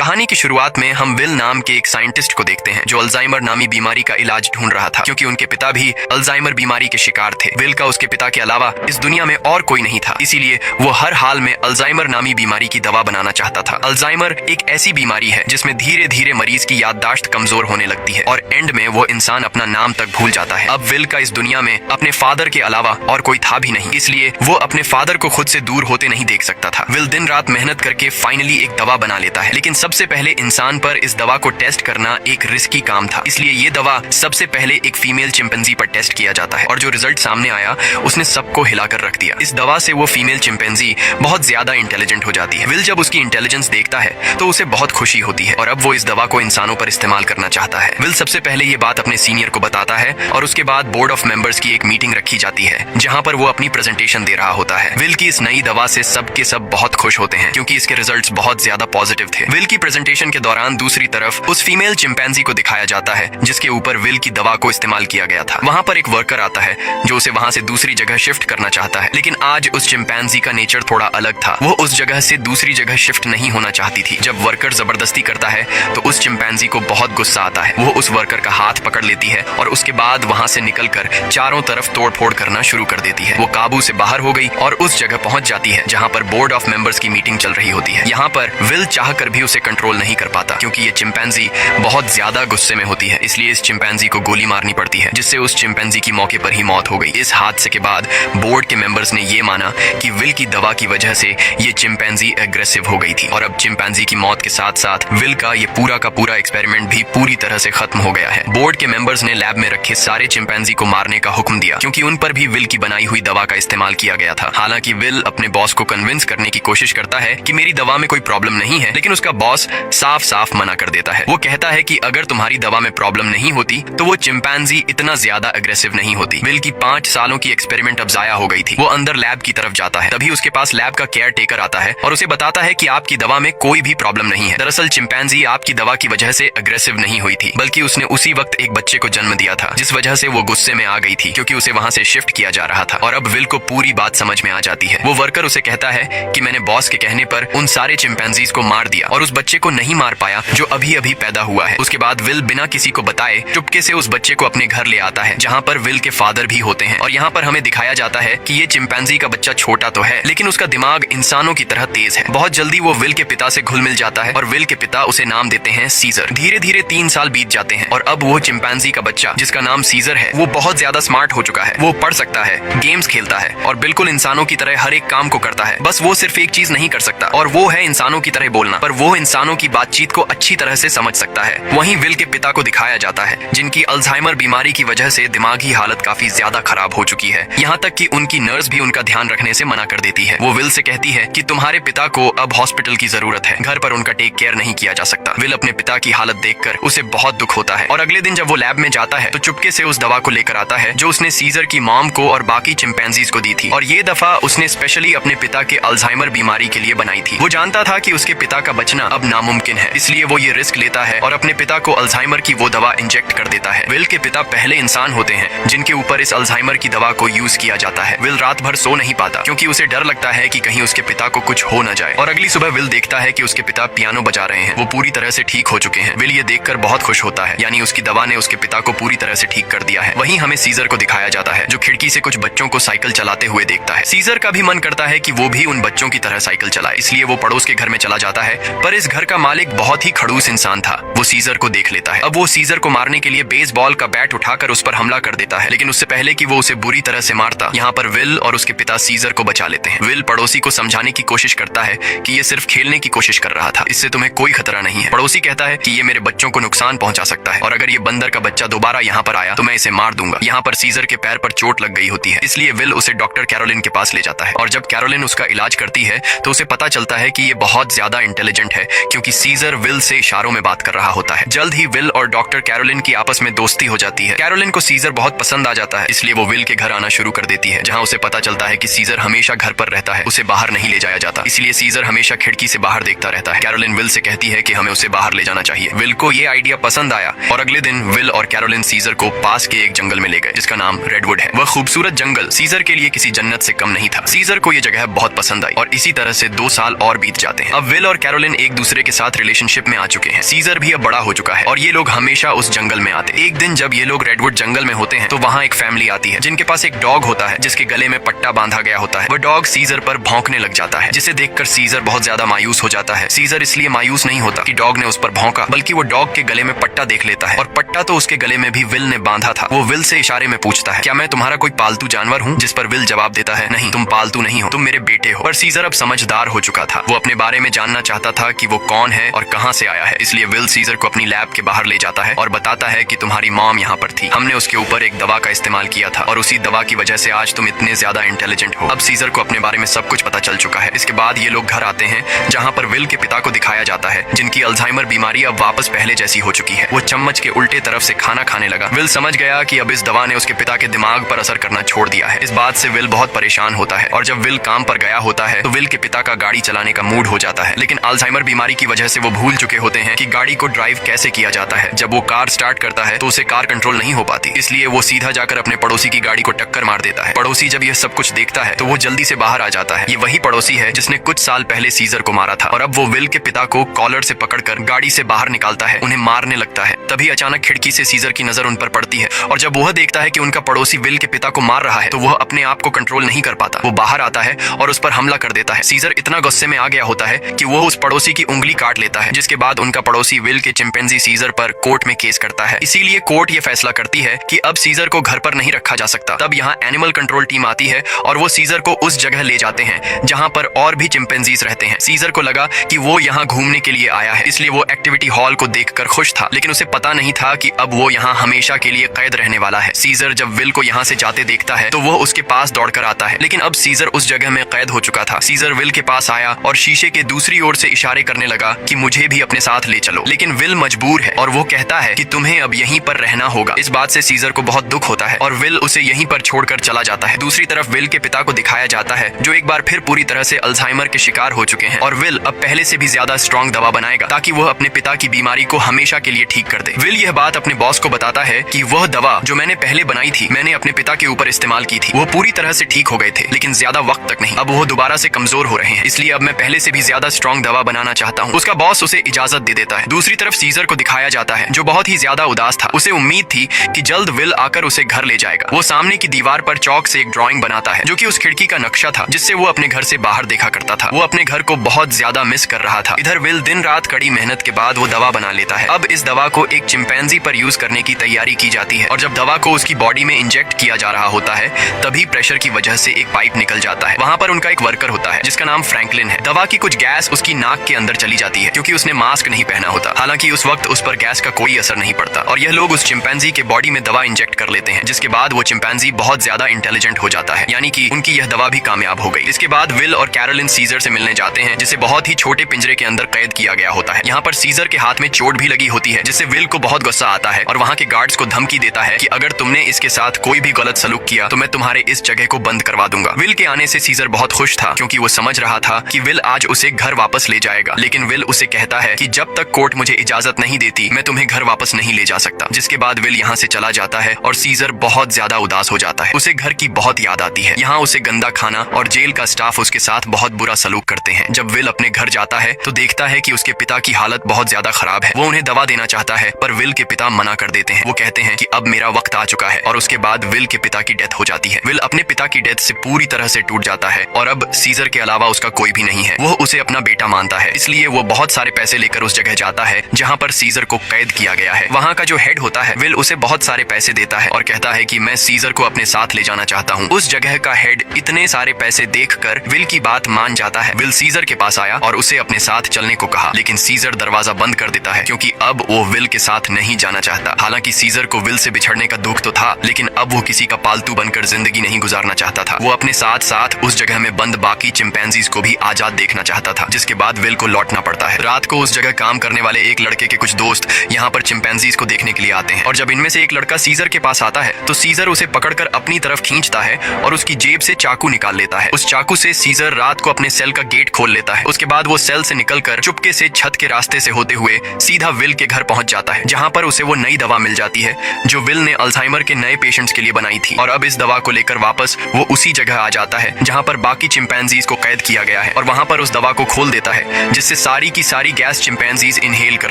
कहानी की शुरुआत में हम विल नाम के एक साइंटिस्ट को देखते हैं जो अल्जाइमर नामी बीमारी का इलाज ढूंढ रहा था, क्योंकि उनके पिता भी अल्जाइमर बीमारी के शिकार थे। विल का उसके पिता के अलावा इस दुनिया में और कोई नहीं था, इसीलिए वो हर हाल में अल्जाइमर नामी बीमारी की दवा बनाना चाहता था। अल्जाइमर एक ऐसी बीमारी है जिसमें धीरे धीरे मरीज की याददाश्त कमजोर होने लगती है और एंड में वो इंसान अपना नाम तक भूल जाता है। अब विल का इस दुनिया में अपने फादर के अलावा और कोई था भी नहीं, इसलिए वो अपने फादर को खुद से दूर होते नहीं देख सकता था। विल दिन रात मेहनत करके फाइनली एक दवा बना लेता है, लेकिन सबसे पहले इंसान पर इस दवा को टेस्ट करना एक रिस्की काम था, इसलिए ये दवा सबसे पहले एक फीमेल चिंपैंजी पर टेस्ट किया जाता है और जो रिजल्ट सामने आया उसने सबको हिलाकर रख दिया। इस दवा से वो फीमेल चिंपैंजी बहुत ज्यादा इंटेलिजेंट हो जाती है। विल जब उसकी इंटेलिजेंस देखता है तो उसे बहुत खुशी होती है और अब वो इस दवा को इंसानों पर इस्तेमाल करना चाहता है। विल सबसे पहले ये बात अपने सीनियर को बताता है और उसके बाद बोर्ड ऑफ मेंबर्स की एक मीटिंग रखी जाती है जहां पर वो अपनी प्रेजेंटेशन दे रहा होता है। विल की इस नई दवा से सब के सब बहुत खुश होते हैं क्योंकि इसके रिजल्ट्स बहुत ज्यादा पॉजिटिव थे। विल की प्रेजेंटेशन के दौरान दूसरी तरफ उस फीमेल चिंपैंजी को दिखाया जाता है जिसके ऊपर विल की दवा को इस्तेमाल किया गया था। वहां पर एक वर्कर आता है जो उसे वहां से दूसरी जगह शिफ्ट करना चाहता है, लेकिन आज उस चिंपैंजी का नेचर थोड़ा अलग था। वो उस जगह से दूसरी जगह शिफ्ट नहीं होना चाहती थी। जब वर्कर जबरदस्ती करता है तो उस चिंपैंजी को बहुत गुस्सा आता है। वो उस वर्कर का हाथ पकड़ लेती है और उसके बाद वहां से निकलकर चारों तरफ तोड़फोड़ करना शुरू कर देती है। वो काबू से बाहर हो गई और उस जगह पहुंच जाती है जहां पर बोर्ड ऑफ मेंबर्स की मीटिंग चल रही होती है। यहाँ पर विल चाहकर भी उसे कंट्रोल नहीं कर पाता क्योंकि ये चिंपैंजी बहुत ज्यादा गुस्से में होती है, इसलिए इस चिंपैंजी को गोली मारनी पड़ती है जिससे उस चिंपैंजी की मौके पर ही मौत हो गई। इस हादसे के बाद बोर्ड के मेंबर्स ने ये माना कि विल की दवा की वजह से ये चिंपैंजी एग्रेसिव हो गई थी और अब चिंपैंजी की मौत के साथ साथ विल का ये पूरा का पूरा एक्सपेरिमेंट भी पूरी तरह से खत्म हो गया है। बोर्ड के मेंबर्स ने लैब में रखे सारे चिंपैंजी को मारने का हुक्म दिया क्योंकि उन पर भी विल की बनाई हुई दवा का इस्तेमाल किया गया था। हालांकि विल अपने बॉस को कन्विंस करने की कोशिश करता है कि मेरी दवा में कोई प्रॉब्लम नहीं है, लेकिन उसका बॉस साफ साफ मना कर देता है। वो कहता है कि अगर तुम्हारी दवा में प्रॉब्लम नहीं होती तो वो चिंपैंजी इतना ज्यादा अग्रेसिव नहीं होती। विल की 5 सालों की एक्सपेरिमेंट अब जाया हो गई थी। वो अंदर लैब की तरफ जाता है, तभी उसके पास लैब का केयर टेकर आता है और उसे बताता है कि आपकी दवा में कोई भी प्रॉब्लम नहीं है। दरअसल चिंपैंजी आपकी दवा की वजह से अग्रेसिव नहीं हुई थी, बल्कि उसने उसी वक्त एक बच्चे को जन्म दिया था जिस वजह से वो गुस्से में आ गई थी क्योंकि उसे वहां से शिफ्ट किया जा रहा था। और अब विल को पूरी बात समझ में आ जाती है। वो वर्कर उसे कहता है कि मैंने बॉस के कहने पर उन सारे चिंपैंजीज को मार दिया और उस बच्चे को नहीं मार पाया जो अभी अभी पैदा हुआ है। उसके बाद विल बिना किसी को बताए चुपके से उस बच्चे को अपने घर ले आता है जहाँ पर विल के फादर भी होते हैं। और यहाँ पर हमें दिखाया जाता है कि ये चिंपैंजी का बच्चा छोटा तो है लेकिन उसका दिमाग इंसानों की तरह तेज है। बहुत जल्दी वो विल के पिता से घुल मिल जाता है और विल के पिता उसे नाम देते हैं सीजर। धीरे धीरे 3 साल बीत जाते हैं और अब वो चिंपैंजी का बच्चा जिसका नाम सीजर है वो बहुत ज्यादा स्मार्ट हो चुका है। वो पढ़ सकता है, गेम्स खेलता है और बिल्कुल इंसानों की तरह हर एक काम को करता है। बस वो सिर्फ एक चीज नहीं कर सकता और वो है इंसानों की तरह बोलना, पर वो इंसानों की बातचीत को अच्छी तरह से समझ सकता है। वहीं विल के पिता को दिखाया जाता है जिनकी अल्जाइमर बीमारी की वजह से दिमागी हालत काफी ज्यादा खराब हो चुकी है, यहाँ तक कि उनकी नर्स भी उनका ध्यान रखने से मना कर देती है। वो विल से कहती है कि तुम्हारे पिता को अब हॉस्पिटल की जरूरत है, घर पर उनका टेक केयर नहीं किया जा सकता। विल अपने पिता की हालत देखकर उसे बहुत दुख होता है और अगले दिन जब वो लैब में जाता है तो चुपके से उस दवा को लेकर आता है जो उसने सीजर की मॉम को और बाकी चिंपैंजीज को दी थी और ये दफा उसने स्पेशली अपने पिता के अल्जाइमर बीमारी के लिए बनाई थी। वो जानता था कि उसके पिता का बचना अब नामुमकिन है, इसलिए वो ये रिस्क लेता है और अपने पिता को अल्जाइमर की वो दवा इंजेक्ट कर देता है। विल के पिता पहले इंसान होते हैं जिनके ऊपर इस अल्जाइमर की दवा को यूज किया जाता है। विल रात भर सो नहीं पाता क्योंकि उसे डर लगता है कि कहीं उसके पिता को कुछ हो न जाए। और अगली सुबह विल देखता है कि उसके पिता पियानो बजा रहे हैं। वो पूरी तरह से ठीक हो चुके हैं। विल ये देखकर बहुत खुश होता है, यानी उसकी दवा ने उसके पिता को पूरी तरह से ठीक कर दिया है। वहीं हमें सीजर को दिखाया जाता है जो खिड़की से कुछ बच्चों को साइकिल चलाते हुए देखता है। सीजर का भी मन करता है कि वो भी उन बच्चों की तरह साइकिल चलाए, इसलिए वो पड़ोस के घर में चला जाता है, पर इस घर का मालिक बहुत ही खड़ूस इंसान था। वो सीजर को देख लेता है। अब वो सीजर को मारने के लिए बेसबॉल का बैट उठाकर उस पर हमला कर देता है, लेकिन उससे पहले कि वो उसे बुरी तरह से मारता, यहाँ पर विल और उसके पिता सीजर को बचा लेते हैं। विल पड़ोसी को समझाने की कोशिश करता है कि ये सिर्फ खेलने की कोशिश कर रहा था, इससे तुम्हें कोई खतरा नहीं है। पड़ोसी कहता है कि ये मेरे बच्चों को नुकसान पहुंचा सकता है और अगर ये बंदर का बच्चा दोबारा यहाँ पर आया तो मैं इसे मार दूंगा। यहाँ पर सीजर के पैर पर चोट लग गई होती है, इसलिए विल उसे डॉक्टर कैरोलिन के पास ले जाता है और जब कैरोलिन उसका इलाज करती है तो उसे पता चलता है कि ये बहुत ज्यादा इंटेलिजेंट है क्योंकि सीजर विल से इशारों में बात कर रहा होता है। जल्द ही विल और डॉक्टर कैरोलिन की आपस में दोस्ती हो जाती है। कैरोलिन को सीजर बहुत पसंद आ जाता है, इसलिए वो विल के घर आना शुरू कर देती है, जहाँ उसे पता चलता है कि सीजर हमेशा घर पर रहता है, उसे बाहर नहीं ले जाया जाता, इसलिए सीजर हमेशा खिड़की से बाहर देखता रहता है। कैरोलिन विल से कहती है कि हमें उसे बाहर ले जाना चाहिए। विल को ये आइडिया पसंद आया और अगले दिन विल और कैरोलिन सीजर को पास के एक जंगल में ले गए, जिसका नाम रेडवुड है। वह खूबसूरत जंगल सीजर के लिए किसी जन्नत से कम नहीं था। सीजर को ये जगह बहुत पसंद आई और इसी तरह से 2 साल और बीत जाते हैं। अब विल और कैरोलिन एक दूसरे के साथ रिलेशनशिप में आ चुके हैं। सीजर भी अब बड़ा हो चुका है और ये लोग हमेशा उस जंगल में आते। एक दिन जब ये लोग रेडवुड जंगल में होते हैं तो वहाँ एक फैमिली आती है जिनके पास एक डॉग होता है, जिसके गले में पट्टा बांधा गया होता है। वह डॉग सीजर पर भौंकने लग जाता है, जिसे देखकर सीजर बहुत ज्यादा मायूस हो जाता है। सीजर इसलिए मायूस नहीं होता कि डॉग ने उस पर भौंका, बल्कि वो डॉग के गले में पट्टा देख लेता है और पट्टा तो उसके गले में भी विल ने बांधा था। वो विल से इशारे में पूछता है, क्या मैं तुम्हारा कोई पालतू जानवर हूँ? जिस पर विल जवाब देता है, नहीं, तुम पालतू नहीं हो, तुम मेरे बेटे हो। पर सीजर अब समझदार हो चुका था। वो अपने बारे में जानना चाहता था कि वो कौन है और कहाँ से आया है, इसलिए विल सीजर को अपनी लैब के बाहर ले जाता है और बताता है कि तुम्हारी मॉम यहाँ पर थी, हमने उसके ऊपर एक दवा का इस्तेमाल किया था और उसी दवा की वजह से आज तुम इतने ज्यादा इंटेलिजेंट हो। अब सीजर को अपने बारे में सब कुछ पता चल चुका है। इसके बाद ये लोग घर आते हैं, जहाँ पर विल के पिता को दिखाया जाता है, जिनकी अल्जाइमर बीमारी अब वापस पहले जैसी हो चुकी है। वो चम्मच के उल्टे तरफ से खाना खाने लगा। विल समझ गया कि अब इस दवा ने उसके पिता के दिमाग पर असर करना छोड़ दिया है। इस बात से विल बहुत परेशान होता है और जब विल काम पर गया होता है तो विल के पिता का गाड़ी चलाने का मूड हो जाता है, लेकिन अल्जाइमर बीमारी की वजह से वो भूल चुके होते हैं कि गाड़ी को ड्राइव कैसे किया जाता है। जब वो कार स्टार्ट करता है तो उसे कार कंट्रोल नहीं हो पाती, इसलिए वो सीधा जाकर अपने पड़ोसी की गाड़ी को टक्कर मार देता है। पड़ोसी जब यह सब कुछ देखता है तो वो जल्दी से बाहर आ जाता है। ये वही पड़ोसी है जिसने कुछ साल पहले सीजर को मारा था और अब वो विल के पिता को कॉलर से पकड़कर गाड़ी से बाहर निकालता है, उन्हें मारने लगता है। तभी अचानक खिड़की से सीजर की नजर उन पर पड़ती है और जब वह देखता है कि उनका पड़ोसी विल के पिता को मार रहा है तो वह अपने आप को कंट्रोल नहीं कर पाता। वो बाहर आता है और उस पर हमला कर देता है। सीजर इतना गुस्से में आ गया होता है कि वो उस पड़ोसी की उंगली काट लेता है, जिसके बाद उनका पड़ोसी विल के चिंपैंजी सीजर पर कोर्ट में केस करता है। इसीलिए कोर्ट ये फैसला करती है कि अब सीजर को घर पर नहीं रखा जा सकता। तब यहाँ एनिमल कंट्रोल टीम आती है और वो सीजर को उस जगह ले जाते हैं जहाँ पर और भी चिंपैंजीज रहते हैं। सीजर को लगा कि वो यहाँ घूमने के लिए आया है, इसलिए वो एक्टिविटी हॉल को देखकर खुश था, लेकिन उसे पता नहीं था कि अब वो यहाँ हमेशा के लिए कैद रहने वाला है। सीजर जब विल को यहाँ से जाते देखता है तो वो उसके पास दौड़कर आता है, लेकिन अब सीजर उस जगह में कैद हो चुका था। सीजर विल के पास आया और शीशे के दूसरी ओर से इशारे करने लगा कि मुझे भी अपने साथ ले चलो, लेकिन विल मजबूर है और वो कहता है कि तुम्हें अब यहीं पर रहना होगा। इस बात से सीजर को बहुत दुख होता है और विल उसे यहीं पर छोड़कर चला जाता है। दूसरी तरफ विल के पिता को दिखाया जाता है, जो एक बार फिर पूरी तरह से अल्जाइमर के शिकार हो चुके हैं और विल अब पहले से भी ज्यादा स्ट्रॉन्ग दवा बनाएगा ताकि वह अपने पिता की बीमारी को हमेशा के लिए ठीक कर दे। विल यह बात अपने बॉस को बताता है कि वह दवा जो मैंने पहले बनाई थी, मैंने अपने पिता के ऊपर इस्तेमाल की थी। वो पूरी तरह से ठीक हो गए थे, लेकिन ज्यादा वक्त तक नहीं। अब वो दोबारा से कमजोर हो रहे हैं, इसलिए अब मैं पहले से भी ज्यादा स्ट्रॉन्ग दवा बनाना चाहता हूँ। उसका बॉस उसे इजाजत दे देता है। दूसरी तरफ सीजर को दिखाया जाता है, जो बहुत ही ज्यादा उदास था। उसे उम्मीद थी कि जल्द विल आकर उसे घर ले जाएगा। वो सामने की दीवार पर चौक से एक ड्राइंग बनाता है, जो कि उस खिड़की का नक्शा था जिससे वो अपने घर से बाहर देखा करता था। वो अपने घर को बहुत ज्यादा मिस कर रहा था। इधर विल दिन रात कड़ी मेहनत के बाद वो दवा बना लेता है। अब इस दवा को एक चिंपैंजी पर यूज करने की तैयारी की जाती है और जब दवा को उसकी बॉडी में इंजेक्ट किया जा रहा होता है तभी प्रेशर की वजह से एक पाइप निकल जाता है। वहाँ पर उनका एक वर्कर होता है जिसका नाम फ्रैंकलिन है। दवा की कुछ गैस उसकी नाक के अंदर चली जाती है क्योंकि उसने मास्क नहीं पहना होता। हालांकि उस वक्त उस पर गैस का कोई असर नहीं पड़ता और यह लोग उस चिंपैंजी के बॉडी में दवा इंजेक्ट कर लेते हैं, जिसके बाद वो चिंपैंजी बहुत ज्यादा इंटेलिजेंट हो जाता है, यानी कि उनकी यह दवा भी कामयाब हो गई। इसके बाद विल और कैरोलिन सीजर से मिलने जाते हैं, जिसे बहुत ही छोटे पिंजरे के अंदर कैद किया गया होता है। यहाँ पर सीजर के हाथ में चोट भी लगी होती है, जिससे विल को बहुत गुस्सा आता है और वहाँ के गार्ड्स को धमकी देता है कि अगर तुमने इसके साथ कोई भी गलत सलूक किया तो मैं तुम्हारे इस जगह को बंद करवा दूंगा। विल के आने से सीजर बहुत खुश था क्योंकि वो समझ रहा था कि विल आज उसे घर वापस ले जाएगा, लेकिन विल उसे कहता है कि जब तक कोर्ट मुझे इजाजत नहीं देती मैं तुम्हें घर वापस नहीं ले जा सकता। जिसके बाद विल यहाँ से चला जाता है और सीजर बहुत ज्यादा उदास हो जाता है। उसे घर की बहुत याद आती है। यहाँ उसे गंदा खाना और जेल का स्टाफ उसके साथ बहुत बुरा सलूक करते हैं। जब विल अपने घर जाता है तो देखता है कि उसके पिता की हालत बहुत ज्यादा खराब है। वो उन्हें दवा देना चाहता है पर विल के पिता मना कर देते हैं। वो कहते हैं कि अब मेरा वक्त आ चुका है और उसके बाद विल के पिता की डेथ हो जाती है। विल अपने पिता की डेथ से पूरी तरह से टूट जाता है और अब सीजर के अलावा उसका कोई भी नहीं है। वो उसे अपना बेटा मानता है, इसलिए वो बहुत सारे पैसे लेकर उस जगह जाता है जहाँ पर सीजर को कैद किया गया है। वहाँ का जो हेड होता है विल उसे बहुत सारे पैसे देता है और कहता है कि मैं सीजर को अपने साथ ले जाना चाहता हूँ। उस जगह का हेड इतने सारे पैसे देखकर विल की बात मान जाता है। विल सीजर के पास आया और उसे अपने साथ चलने को कहा, लेकिन सीजर दरवाजा बंद कर देता है क्योंकि अब वो विल के साथ नहीं जाना चाहता। हालांकि सीजर को विल से बिछड़ने का दुख तो था, लेकिन अब वो किसी का पालतू बनकर जिंदगी नहीं गुजारना चाहता था। वो अपने साथ साथ उस जगह में बंद बाकी चिंपैंजीज को भी आजाद देखना चाहता था, जिसके बाद विल को लौटना पड़ता है। रात को उस जगह काम करने वाले एक लड़के के कुछ दोस्त यहाँ पर चिंपैंजीज को देखने के लिए आते हैं और जब इनमें से एक लड़का सीजर के पास आता है तो सीजर उसे पकड़कर अपनी तरफ खींचता है और उसकी जेब से चाकू निकाल लेता है। उस चाकू से सीजर रात को अपने सेल का गेट खोल लेता है। उसके बाद वो सेल से निकलकर चुपके से छत के रास्ते से होते हुए सीधा विल के घर पहुंच जाता है, जहाँ पर उसे वो नई दवा मिल जाती है जो विल ने अल्जाइमर के नए पेशेंट्स के लिए बनाई थी। और अब इस दवा को लेकर वापस वो उसी जगह आ जाता है जहाँ पर बाकी चिंपैंजीज को कैद किया गया है और वहाँ पर उस दवा को खोल देता है जिससे सारी की सारी गैस चिंपैंजीज इनहेल कर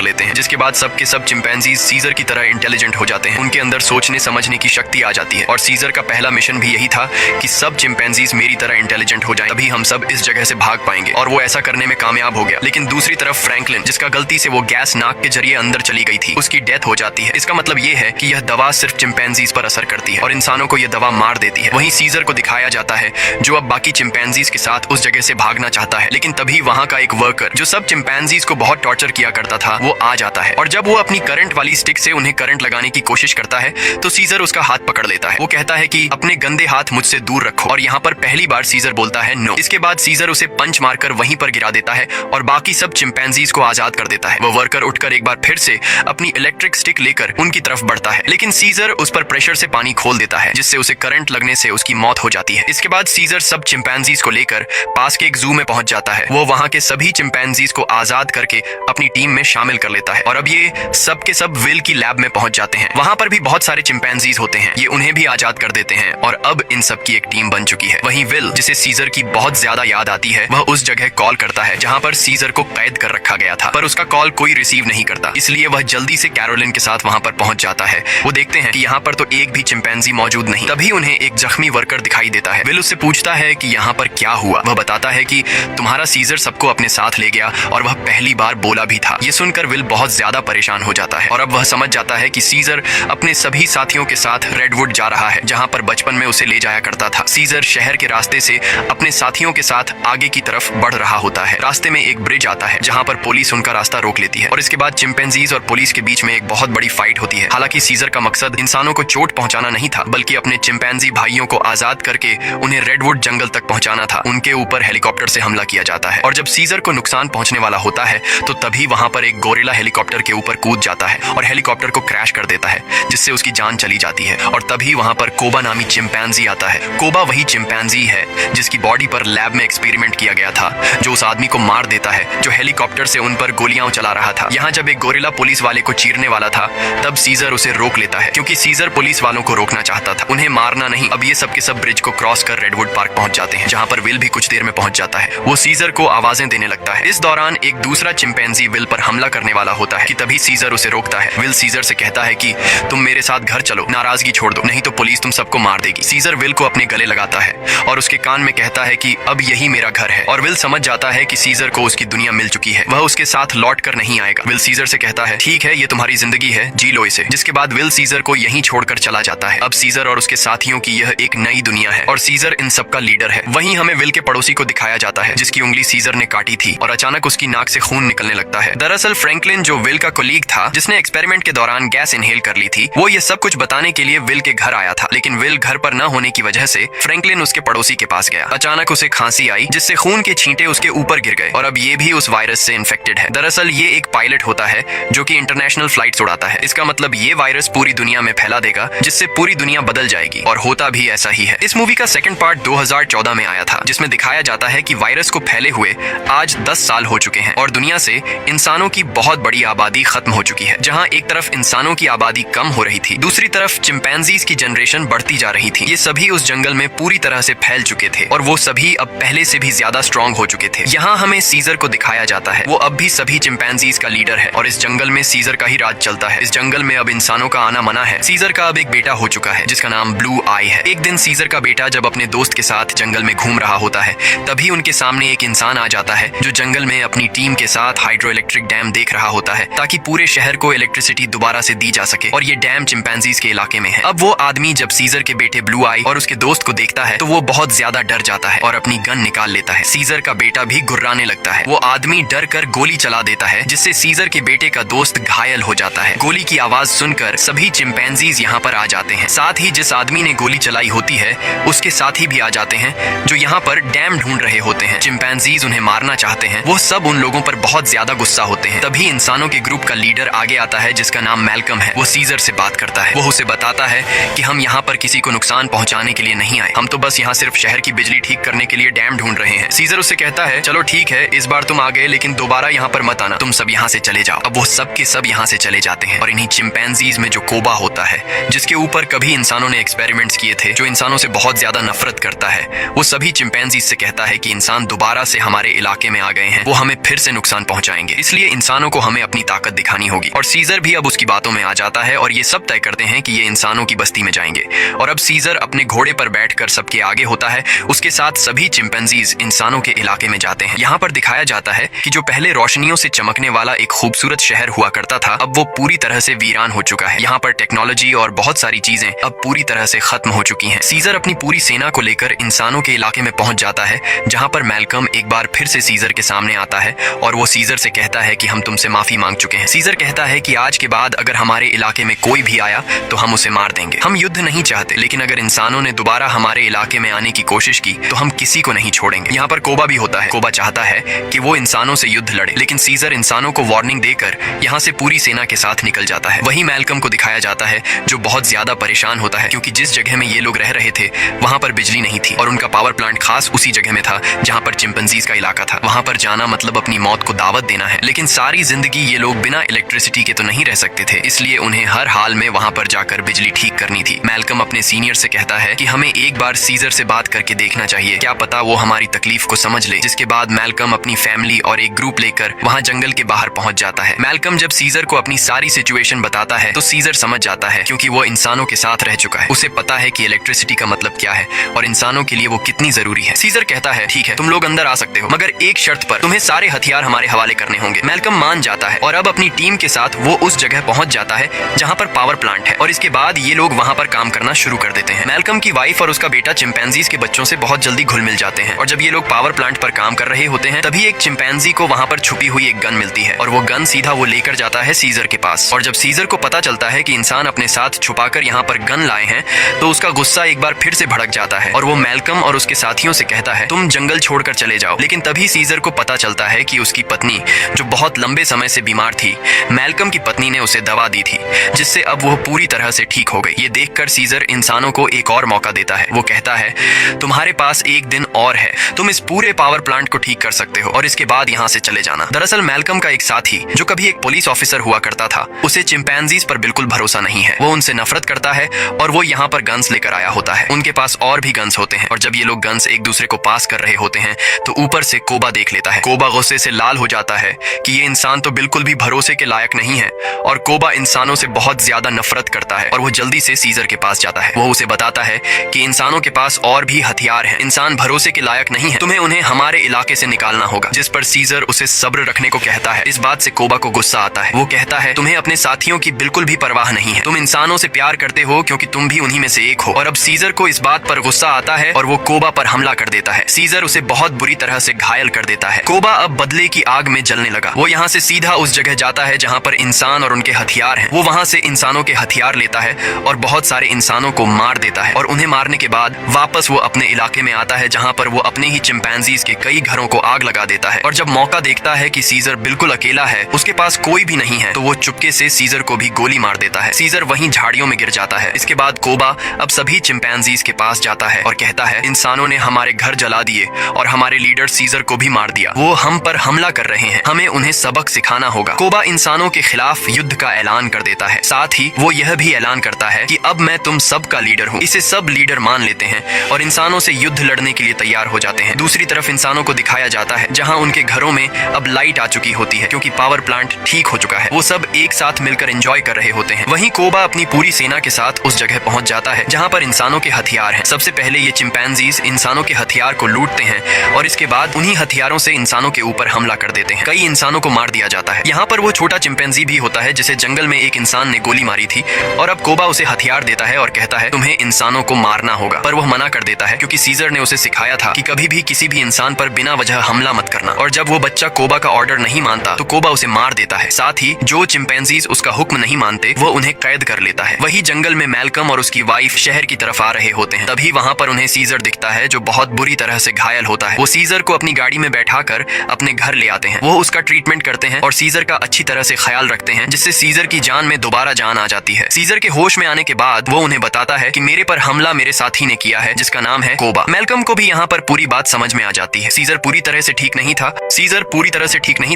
लेते हैं, जिसके बाद सब के सब चिंपैंजीज सीजर की तरह इंटेलिजेंट हो जाते हैं। उनके अंदर सोचने समझने की शक्ति आ जाती है और सीजर का पहला मिशन भी यही था कि सब चिंपैंजीज मेरी तरह इंटेलिजेंट हो जाएं, तभी हम सब इस जगह से भाग पाएंगे। और वो ऐसा करने में कामयाब हो गया। लेकिन दूसरी तरफ फ्रैंकलिन, जिसका गलती से वो गैस नाक के जरिए अंदर चली गई थी, उसकी डेथ हो जाती है। इसका मतलब ये है कि यह दवा सिर्फ चिंपैंजीज पर असर करती है और इंसानों को यह दवा मार देती है। वहीं सीजर को दिखाया जाता है जो अब बाकी चिंपैंजीज के साथ उस जगह से भागना चाहता है, लेकिन तभी वहाँ का एक वर्कर जो सब चिंपैंजीज को बहुत टॉर्चर किया करता था वो आ जाता है और जब वो अपनी करंट वाली स्टिक से उन्हें करंट लगाने की कोशिश करता है तो सीजर उसका हाथ पकड़ लेता है। वो कहता है कि अपने गंदे हाथ मुझसे दूर रखो और यहाँ पर पहली बार सीजर बोलता है नो। इसके बाद सीजर उसे पंच मारकर वहीं पर गिरा देता है और बाकी सब चिंपैंजीज को आजाद कर देता है। वो वर्कर उठकर एक बार फिर से अपनी इलेक्ट्रिक स्टिक लेकर उनकी तरफ बढ़ता है, लेकिन सीजर उस पर प्रेशर से पानी खोल देता है जिससे उसे करंट लगने से उसकी मौत हो जाती है। इसके बाद सीजर सब चिंपैंजीज को लेकर पास के एक जू में पहुंच जाता है। वो वहां के सभी चिंपैंजीज को आजाद करके अपनी टीम में शामिल कर लेता है और अब ये सब के सब विल की लैब में पहुंच जाते हैं। वहां पर भी बहुत सारे चिंपैंजीज होते हैं, ये उन्हें भी आजाद कर देते हैं और अब इन सब की एक टीम बन चुकी है। वहीं विल, जिसे सीजर की बहुत ज्यादा याद आती है, वह उस जगह कॉल करता है जहां पर सीजर को कैद कर रखा गया था, पर उसका कॉल कोई रिसीव नहीं करता। इसलिए वह जल्दी से कैरोलिन के साथ वहां पर पहुंच जाता है। वो देखते हैं कि यहाँ पर तो एक भी चिंपैंजी मौजूद नहीं। तभी उन्हें एक जख्मी वर्कर दिखाई देता है। विल उससे पूछता है कि यहाँ पर क्या हुआ। वह बताता है कि तुम्हारा सीजर सबको अपने साथ ले गया और वह पहली बार बोला भी था। ये सुनकर विल बहुत ज्यादा परेशान हो जाता है और अब वह समझ जाता है कि सीजर अपने सभी साथियों के साथ रेडवुड जा रहा है जहाँ पर बचपन में उसे ले जाया करता था। सीजर शहर के रास्ते से अपने साथियों के साथ आगे की तरफ बढ़ रहा होता है। रास्ते में एक ब्रिज आता है जहाँ पर पुलिस उनका रास्ता रोक लेती है और इसके बाद चिंपैंजीज और पुलिस के बीच में एक बहुत बड़ी फाइट होती है। हालांकि सीजर का मकसद इंसानों को चोट पहुंचाना नहीं था, बल्कि अपने चिंपैंजी भाइयों को आजाद करके उन्हें रेडवुड जंगल तक पहुंचाना था। उनके ऊपर हेलीकॉप्टर से हमला किया जाता है और जब सीजर को नुकसान पहुंचने वाला होता है तो तभी वहां पर एक गोरिल्ला हेलीकॉप्टर के ऊपर कूद जाता है और हेलीकॉप्टर को क्रैश कर देता है, जिससे उसकी जान चली जाती है। और तभी वहां पर कोबा नामी चिंपैंजी आता है। कोबा वही चिंपैंजी है जिसकी बॉडी पर लैब में एक्सपेरिमेंट किया गया था, जो उस आदमी को मार देता है जो हेलीकॉप्टर से उन पर गोलियां चला रहा था। यहाँ जब एक गोरिल्ला पुलिस वाले को चीरने वाला था तब सीजर उसे रोक लेता है, क्योंकि सीजर पुलिस वालों को रोकना चाहता था, उन्हें मारना नहीं। अब ये सब के सब ब्रिज को क्रॉस कर रेडवुड पार्क पहुंच जाते हैं, जहाँ पर विल भी कुछ देर में पहुंच जाता है। वो सीजर को आवाजें देने लगता है। इस दौरान एक दूसरा चिंपैंजी विल पर हमला करने वाला होता है कि तभी सीजर उसे रोकता है। विल सीजर से कहता है कि तुम मेरे साथ घर चलो, नाराजगी छोड़ दो, नहीं तो पुलिस तुम सबको मार देगी। सीजर विल को अपने गले लगाता है और उसके कान में कहता है कि अब यही मेरा घर है। और विल समझ जाता है कि सीजर को उसकी दुनिया मिल चुकी है, वह उसके साथ लौट कर नहीं आएगा। विल सीजर से कहता है ठीक है, ये तुम्हारी जिंदगी है, जी लो इसे। जिसके बाद विल सीजर को यहीं छोड़कर चला जाता है। अब सीजर और उसके साथियों की यह एक नई दुनिया है और सीजर इन सब का लीडर है। वहीं हमें विल के पड़ोसी को दिखाया जाता है जिसकी उंगली सीजर ने काटी थी और अचानक उसकी नाक से खून निकलने लगता है। दरअसल फ्रैंकलिन, जो विल का कोलीग था जिसने एक्सपेरिमेंट के दौरान गैस इनहेल कर ली थी, वो ये सब कुछ बताने के लिए विल के घर आया था। लेकिन विल घर पर न होने की वजह से फ्रैंकलिन उसके पड़ोसी के पास गया। अचानक उसे खांसी आई जिससे खून के छींटे उसके ऊपर गिर गए और अब ये भी उस वायरस से इन्फेक्टेड है। दरअसल ये एक पायलट होता है जो कि इंटरनेशनल फ्लाइट्स उड़ाता है। इसका मतलब ये वायरस पूरी दुनिया में फैला देगा जिससे पूरी दुनिया बदल जाएगी, और होता भी ऐसा ही है। इस मूवी का सेकंड पार्ट 2014 में आया था जिसमें दिखाया जाता है कि वायरस को फैले हुए आज 10 साल हो चुके हैं और दुनिया से इंसानों की बहुत बड़ी आबादी खत्म हो चुकी है। जहां एक तरफ इंसानों की आबादी कम हो रही थी, दूसरी तरफ चिंपैंजीज की जनरेशन बढ़ती जा रही थी। ये सभी उस जंगल में पूरी तरह से फैल चुके थे और वो सभी अब पहले से भी ज्यादा स्ट्रॉन्ग हो चुके थे। यहाँ हमें सीजर को दिखाया जाता है, वो अब भी सभी चिंपैंजीज का लीडर है और इस जंगल में सीजर का ही राज चलता है। इस जंगल में अब इंसानों का आना मना है। सीजर का अब एक बेटा हो चुका है जिसका नाम ब्लू आई है। एक दिन सीजर का बेटा जब अपने दोस्त के साथ जंगल में घूम रहा होता है, तभी उनके सामने एक इंसान आ जाता है जो जंगल में अपनी टीम के साथ हाइड्रो इलेक्ट्रिक डैम देख रहा होता है ताकि पूरे शहर को इलेक्ट्रिसिटी दोबारा से दी जा सके, और ये डैम चिंपैंजीज के इलाके में है। अब वो आदमी जब सीजर के बेटे ब्लू आई और उसके दोस्त को देखता है तो वो बहुत ज्यादा डर जाता है और अपनी गन निकाल लेता है। सीजर का बेटा भी गुर्राने लगता है। वो आदमी डर कर गोली चला देता है जिससे सीजर के बेटे का दोस्त घायल हो जाता है। गोली की आवाज सुनकर सभी चिंपैंजीज यहाँ पर आ जाते हैं। साथ ही जिस आदमी ने गोली चलाई होती है उसके साथी भी आ जाते हैं जो यहाँ पर डैम ढूंढ रहे होते हैं। चिंपैंजीज उन्हें मारना चाहते हैं। वो सब उन लोगों पर बहुत ज्यादा गुस्सा होते हैं। तभी इंसानों के ग्रुप का लीडर आगे आता है जिसका नाम मैल्कम है। वो सीजर से बात करता है। वो उसे बताता है कि हम यहाँ पर किसी को नुकसान पहुंचाने के लिए नहीं आए, हम तो बस यहाँ सिर्फ शहर की बिजली ठीक करने के लिए डैम ढूंढ रहे हैं। सीजर उससे कहता है चलो ठीक है, इस बार तुम आ गए लेकिन दोबारा यहाँ पर मत आना, तुम सब यहाँ से चले जाओ। अब वो सब के सब यहाँ से चले जाते हैं और इन्हीं चिंपैंजीज में जो कोबा होता है, जिसके ऊपर कभी इंसानों ने एक्सपेरिमेंट्स किए थे, जो इंसानों से बहुत ज्यादा नफरत करता है, वो सभी चिंपैंजीज से कहता है कि इंसान दोबारा से हमारे इलाके में आ गए हैं, वो हमें फिर से नुकसान पहुंचाएंगे, इसलिए इंसानों को हमें अपनी ताकत दिखानी होगी। और सीजर भी अब उसकी बातों में आ जाता है और ये सब तय करते हैं कि ये इंसानों की बस्ती में जाएंगे। और अब सीजर अपने घोड़े पर बैठकर सबके आगे होता है, उसके साथ सभी चिंपैंजीज इंसानों के इलाके में जाते हैं। यहाँ पर दिखाया जाता है कि जो पहले रोशनियों से चमकने वाला एक खूबसूरत शहर हुआ करता था, अब वो पूरी तरह से वीरान हो चुका है। यहाँ पर टेक्नोलॉजी और बहुत सारी चीजें अब पूरी तरह से खत्म हो चुकी हैं। सीजर अपनी पूरी सेना को लेकर इंसानों के इलाके में पहुंच जाता है, जहाँ पर मैल्कम एक बार फिर से सीजर के सामने आता है और वो सीजर से कहता है कि हम तुमसे माफी मांग चुके हैं। सीजर कहता है कि आज के बाद अगर हमारे इलाके में कोई भी आया तो हम उसे मार देंगे। हम युद्ध नहीं चाहते, लेकिन अगर इंसानों ने दोबारा हमारे इलाके में आने की कोशिश की तो हम किसी को नहीं छोड़ेंगे। यहाँ पर कोबा भी होता है। कोबा चाहता है कि वो इंसानों से युद्ध लड़े, लेकिन सीजर इंसानों को वार्निंग देकर यहाँ से पूरी सेना के साथ निकल जाता है। वही मैल्कम को दिखाया जाता है जो बहुत ज्यादा परेशान होता है, क्योंकि जिस जगह में ये लोग रह रहे थे वहां पर बिजली नहीं थी और उनका पावर प्लांट खास उसी जगह में था जहां पर चिंपैंजीज का इलाका था। वहां पर जाना मतलब अपनी मौत को दावत देना है। लेकिन सारी जिंदगी ये लोग बिना इलेक्ट्रिसिटी के तो नहीं रह सकते थे, इसलिए उन्हें हर हाल में वहां पर जाकर बिजली ठीक करनी थी। मैल्कम अपने सीनियर से कहता है कि हमें एक बार सीजर से बात करके देखना चाहिए, क्या पता वो हमारी तकलीफ को समझ ले। जिसके बाद मैल्कम अपनी फैमिली और एक ग्रुप लेकर वहां जंगल के बाहर पहुंच जाता है। मैल्कम जब सीजर को अपनी सारी सिचुएशन बताता है तो सीजर समझ जाता है, क्योंकि वो इंसानों के साथ रह चुका है। उसे पता है कि इलेक्ट्रिसिटी का मतलब क्या है और इंसानों के लिए वो कितनी जरूरी है। सीजर कहता है ठीक है, तुम लोग अंदर आ सकते हो, मगर एक शर्त पर, तुम्हें सारे हथियार हमारे हवाले करने होंगे। मैल्कम मान जाता है और अब अपनी टीम के साथ वो उस जगह पहुंच जाता है जहां पर पावर प्लांट है और इसके बाद ये लोग वहां पर काम करना शुरू कर देते हैं। मैल्कम की वाइफ और उसका बेटा चिंपैंजीज के बच्चों से बहुत जल्दी घुल मिल जाते हैं और जब ये लोग पावर प्लांट पर काम कर रहे होते हैं तभी एक चिंपैंजी को वहां पर छुपी हुई एक गन मिलती है और वो गन सीधा वो लेकर जाता है सीजर के पास। और जब सीजर को पता चलता है कि इंसान अपने साथ छुपाकर यहाँ पर गन लाए हैं तो उसका गुस्सा एक बार फिर से भड़क जाता है और वो मैल्कम और उसके साथियों से कहता है तुम जंगल छोड़कर चले जाओ। लेकिन तभी सीजर को पता चलता है कि उसकी पत्नी, जो बहुत लंबे समय से बीमार थी, मैल्कम की पत्नी ने उसे दवा दी थी जिससे अब वो पूरी तरह से ठीक हो गई। ये देखकर सीजर इंसानों को एक और मौका देता है। वो कहता है तुम्हारे पास एक दिन और है, तुम इस पूरे पावर प्लांट को ठीक कर सकते हो और इसके बाद यहाँ से चले जाना। दरअसल मैल्कम का एक साथी जो कभी एक पुलिस ऑफिसर हुआ करता था, उसे चिंपैंजीज पर बिल्कुल भरोसा नहीं है। वो उनसे नफरत करता है और वो यहाँ पर गन्स लेकर आया होता है। उनके पास और भी गन्स होते हैं और जब ये लोग गन्स एक दूसरे को पास कर रहे होते हैं तो ऊपर से कोबा देख लेता है। कोबा गुस्से से लाल हो जाता है कि ये इंसान तो बिल्कुल भी भरोसे के लायक नहीं है और कोबा इंसानों से बहुत ज्यादा नफरत करता है और वो जल्दी से सीजर के पास जाता है। वो उसे बताता है कि इंसानों के पास और भी हथियार हैं, इंसान भरोसे के लायक नहीं है, तुम्हें उन्हें हमारे इलाके से निकालना होगा। जिस पर सीजर उसे सब्र रखने को कहता है। इस बात से कोबा को गुस्सा आता है। वो कहता है तुम्हें अपने साथियों की बिल्कुल भी परवाह नहीं है, तुम इंसानों से प्यार करते हो क्योंकि तुम भी उन्हीं में से एक हो। और अब सीजर को इस बात पर गुस्सा आता है और वो कोबा पर हमला कर देता है। सीजर उसे बहुत बुरी तरह से घायल कर देता है। कोबा अब बदले की आग में जलने लगा। वो यहाँ से सीधा उस जगह जाता है जहाँ पर इंसान और उनके हथियार हैं। वो वहाँ से इंसानों के हथियार लेता है और बहुत सारे इंसानों को मार देता है और उन्हें मारने के बाद वापस वो अपने इलाके में आता है जहाँ पर वो अपने ही चिंपैंजीज के कई घरों को आग लगा देता है। और जब मौका देखता है कि सीजर बिल्कुल अकेला है, उसके पास कोई भी नहीं है, तो वो चुपके से सीजर को भी गोली मार देता है। सीजर वहीं झाड़ियों में गिर जाता है। इसके बाद कोबा अब सभी चिंपैंजीज के पास जाता है और कहता है इंसानों ने हमारे घर जला दिए और हमारे लीडर सीजर को भी मार दिया। वो हम पर हमला कर रहे हैं, हमें उन्हें सबक सिखाना होगा। कोबा इंसानों के खिलाफ युद्ध का ऐलान कर देता है। साथ ही वो यह भी ऐलान करता है कि अब मैं तुम सब का लीडर हूँ। इसे सब लीडर मान लेते हैं और इंसानों से युद्ध लड़ने के लिए तैयार हो जाते हैं। दूसरी तरफ इंसानों को दिखाया जाता है जहाँ उनके घरों में अब लाइट आ चुकी होती है क्योंकि पावर प्लांट ठीक हो चुका है। वो सब एक साथ मिलकर एंजॉय कर रहे होते हैं। वहीं कोबा अपनी पूरी सेना के साथ उस जगह पहुंच जाता है जहाँ पर इंसानों के हथियार हैं। सबसे पहले ये चिंपैंजीज इंसानों के हथियार को लूटते हैं और इसके बाद उन्हीं हथियारों से इंसानों के ऊपर हमला कर देते हैं। कई इंसानों को मार दिया जाता है। यहाँ पर वो छोटा चिंपैंजी भी होता है जिसे जंगल में एक इंसान ने गोली मारी थी और अब कोबा उसे हथियार देता है और कहता है तुम्हें इंसानों को मारना होगा, पर वह मना कर देता है क्योंकि सीजर ने उसे सिखाया था कि कभी भी किसी भी इंसान पर बिना वजह हमला मत करना। और जब वो बच्चा कोबा का ऑर्डर नहीं मानता तो कोबा उसे मार देता है। साथ ही जो चिंपैंजीज उसका हुक्म नहीं मानते वो उन्हें कैद कर लेता है। वही जंगल में मैल्कम और उसकी वाइफ शहर की तरफ आ रहे होते हैं। तभी वहाँ पर उन्हें सीजर दिखता है जो बहुत बुरी तरह से घायल होता है। वो सीजर को अपनी गाड़ी में बैठाकर अपने घर ले आते हैं। वो उसका ट्रीटमेंट करता करते हैं और सीजर का अच्छी तरह से ख्याल रखते हैं, जिससे सीजर की जान में दोबारा जान आ जाती है। सीजर के होश में आने के बाद वो उन्हें बताता है कि मेरे पर हमला मेरे साथी ने किया है, जिसका नाम है कोबा। मैल्कम को भी यहाँ पर पूरी बात समझ में आ जाती है। सीजर पूरी तरह से ठीक नहीं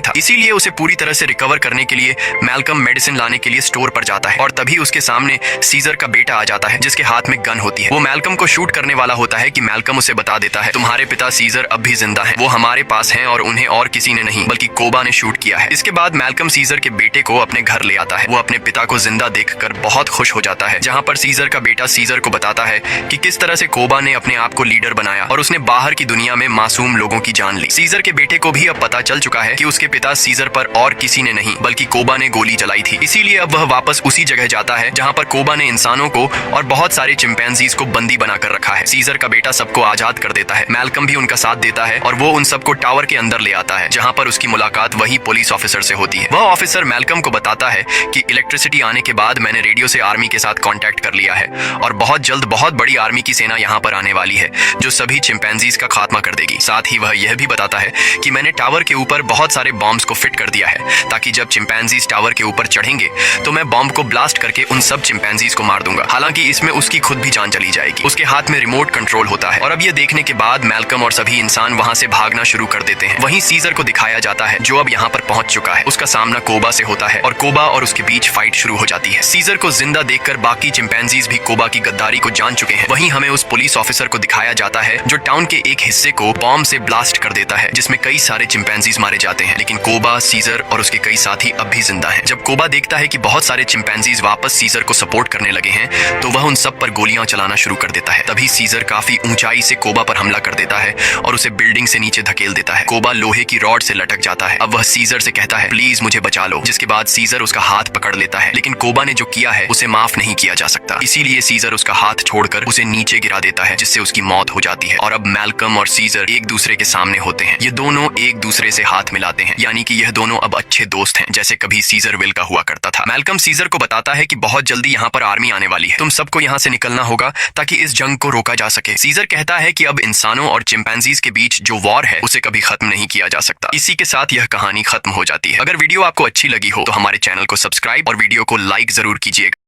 था, इसीलिए उसे पूरी तरह से रिकवर करने के लिए मैल्कम मेडिसिन लाने के लिए स्टोर पर जाता है और तभी उसके सामने सीजर का बेटा आ जाता है, जिसके हाथ में गन होती है। वो मैल्कम को शूट करने वाला होता है कि मैल्कम उसे बता देता है, तुम्हारे पिता सीजर अब भी जिंदा हैं, वो हमारे पास हैं और उन्हें और किसी ने नहीं बल्कि कोबा ने शूट किया है। इसके बाद मैल्कम सीजर के बेटे को अपने घर ले आता है। वो अपने पिता को जिंदा देखकर बहुत खुश हो जाता है, जहाँ पर सीजर का बेटा सीजर को बताता है कि किस तरह से कोबा ने अपने आप को लीडर बनाया और उसने बाहर की दुनिया में मासूम लोगों की जान ली। सीजर के बेटे को भी अब पता चल चुका है कि उसके पिता सीजर पर और किसी ने नहीं बल्कि कोबा ने गोली चलाई थी। इसीलिए अब वह वापस उसी जगह जाता है जहाँ पर कोबा ने इंसानों को और बहुत सारे चिंपैंजीज को बंदी बनाकर रखा है। सीजर का बेटा सबको आजाद कर देता है। मैल्कम भी उनका साथ देता है और वो उन सबको टावर के अंदर ले आता है, जहाँ पर उसकी मुलाकात वही पुलिस ऑफिसर से होती है। वह ऑफिसर मैल्कम को बताता है कि इलेक्ट्रिसिटी आने के बाद मैंने रेडियो से आर्मी के साथ कांटेक्ट कर लिया है और बहुत जल्द बहुत बड़ी आर्मी की सेना यहाँ पर आने वाली है, जो सभी चिंपैंजीज का खात्मा कर देगी। साथ ही वह यह भी बताता है कि मैंने टावर के ऊपर बहुत सारे बॉम्ब्स को फिट कर दिया है, ताकि जब चिंपैंजीज टावर के ऊपर चढ़ेंगे तो मैं बॉम्ब को ब्लास्ट करके उन सब चिंपैंजीज को मार दूंगा। हालांकि इसमें उसकी खुद भी जान चली जाएगी। उसके हाथ में रिमोट कंट्रोल होता है और अब ये देखने के बाद मैल्कम और सभी इंसान वहां से भागना शुरू कर देते हैं। वहीं सीजर को दिखाया जाता है, जो अब यहाँ पर पहुंच चुका है। उसका सामना कोबा से होता है और कोबा और उसके बीच फाइट शुरू हो जाती है। सीजर को जिंदा देखकर बाकी चिंपैंजीज भी कोबा की गद्दारी को जान चुके हैं। वहीं हमें उस पुलिस ऑफिसर को दिखाया जाता है जो टाउन के एक हिस्से को बॉम्ब से ब्लास्ट कर देता है, जिसमें कई सारे चिंपैंजीज मारे जाते हैं, लेकिन कोबा, सीजर और उसके कई साथी अब भी जिंदा हैं। जब कोबा देखता है कि बहुत सारे चिंपैंजीज वापस सीजर को सपोर्ट करने लगे हैं, तो वह उन सब पर गोलियां चलाना शुरू कर देता है। तभी सीजर काफी ऊंचाई से कोबा पर हमला कर देता है और उसे बिल्डिंग से नीचे धकेल देता है। कोबा लोहे की रॉड से लटक जाता है। अब वह सीजर से कहता है, प्लीज मुझे बचा लो, जिसके बाद सीजर उसका हाथ पकड़ लेता है, लेकिन कोबा ने जो किया है उसे माफ नहीं किया जा सकता। इसीलिए सीजर उसका हाथ छोड़कर उसे नीचे गिरा देता है, जिससे उसकी मौत हो जाती है। और अब मैल्कम और सीजर एक दूसरे के सामने होते हैं। ये दोनों एक दूसरे से हाथ मिलाते हैं, यानी कि यह दोनों अब अच्छे दोस्त हैं, जैसे कभी सीजर विल का हुआ करता था। मैल्कम सीजर को बताता है कि बहुत जल्दी यहाँ पर आर्मी आने वाली है, तुम सबको यहाँ से निकलना होगा ताकि इस जंग को रोका जा सके। सीजर कहता है कि अब इंसानों और चिंपैंजीज के बीच जो वॉर है उसे कभी खत्म नहीं किया जा सकता। इसी के साथ यह कहानी खत्म हो जाती है। अगर वीडियो आपको अच्छी लगी हो तो हमारे चैनल को सब्सक्राइब और वीडियो को लाइक जरूर कीजिएगा।